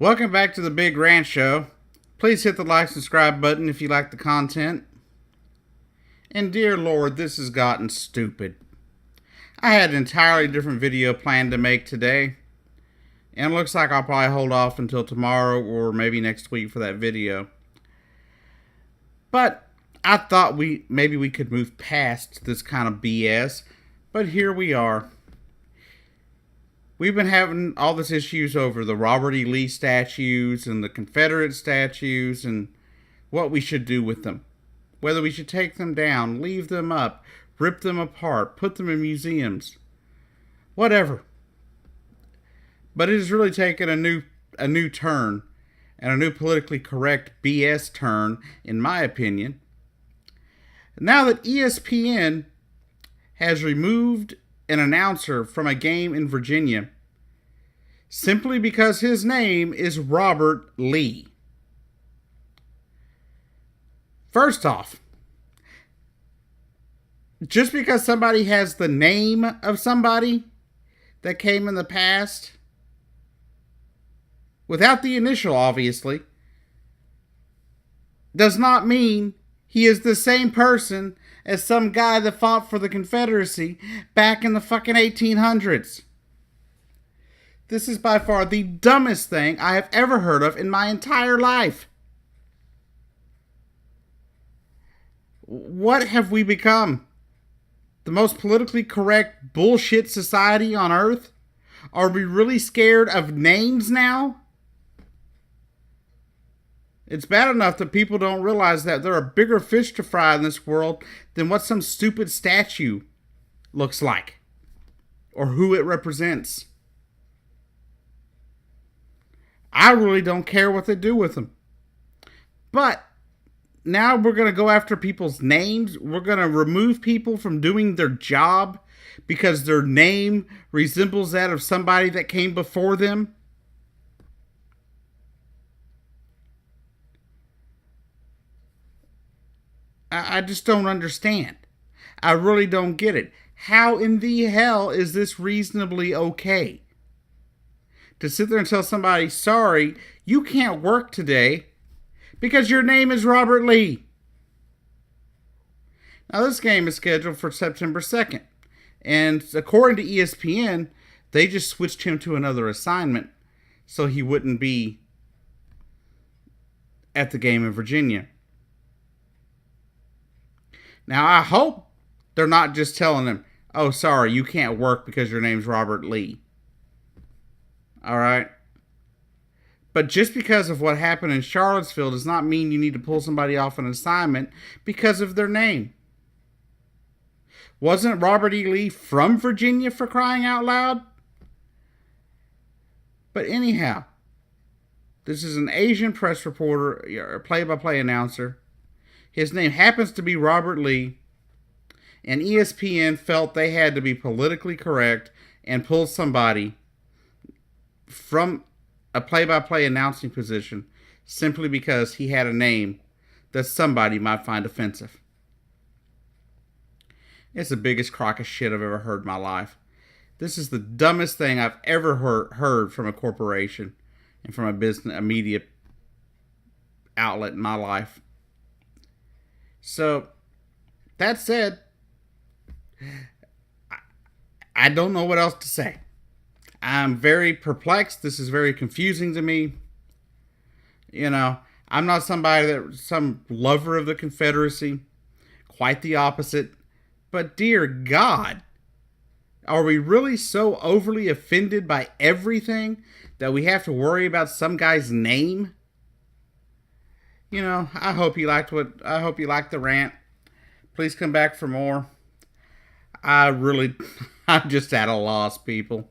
Welcome back to the Big Ranch Show. Please hit the like, subscribe button if you like the content. And dear Lord, this has gotten stupid. I had an entirely different video planned to make today. And it looks like I'll probably hold off until tomorrow or maybe next week for that video. But I thought maybe we could move past this kind of BS. But here we are. We've been having all this issues over the Robert E. Lee statues and the Confederate statues and what we should do with them. Whether we should take them down, leave them up, rip them apart, put them in museums. Whatever. But it has really taken a new turn, and a new politically correct BS turn, in my opinion. Now that ESPN has removed an announcer from a game in Virginia simply because his name is Robert Lee. First off, just because somebody has the name of somebody that came in the past, without the initial obviously, does not mean he is the same person as some guy that fought for the Confederacy back in the fucking 1800s. This is by far the dumbest thing I have ever heard of in my entire life. What have we become? The most politically correct bullshit society on earth? Are we really scared of names now? It's bad enough that people don't realize that there are bigger fish to fry in this world than what some stupid statue looks like or who it represents. I really don't care what they do with them. But now we're going to go after people's names. We're going to remove people from doing their job because their name resembles that of somebody that came before them. I just don't understand. I really don't get it. How in the hell is this reasonably okay? To sit there and tell somebody, sorry, you can't work today because your name is Robert Lee. Now, this game is scheduled for September 2nd. And according to ESPN, they just switched him to another assignment so he wouldn't be at the game in Virginia. Now, I hope they're not just telling him, oh, sorry, you can't work because your name's Robert Lee. All right? But just because of what happened in Charlottesville does not mean you need to pull somebody off an assignment because of their name. Wasn't Robert E. Lee from Virginia, for crying out loud? But anyhow, this is an Asian press reporter, a play-by-play announcer. His name happens to be Robert Lee, and ESPN felt they had to be politically correct and pull somebody from a play-by-play announcing position simply because he had a name that somebody might find offensive. It's the biggest crock of shit I've ever heard in my life. This is the dumbest thing I've ever heard from a corporation and from a media outlet in my life. So, that said, I don't know what else to say. I'm very perplexed. This is very confusing to me. You know, I'm not some lover of the Confederacy. Quite the opposite. But dear God, are we really so overly offended by everything that we have to worry about some guy's name? You know, I hope you liked the rant. Please come back for more. I'm just at a loss, people.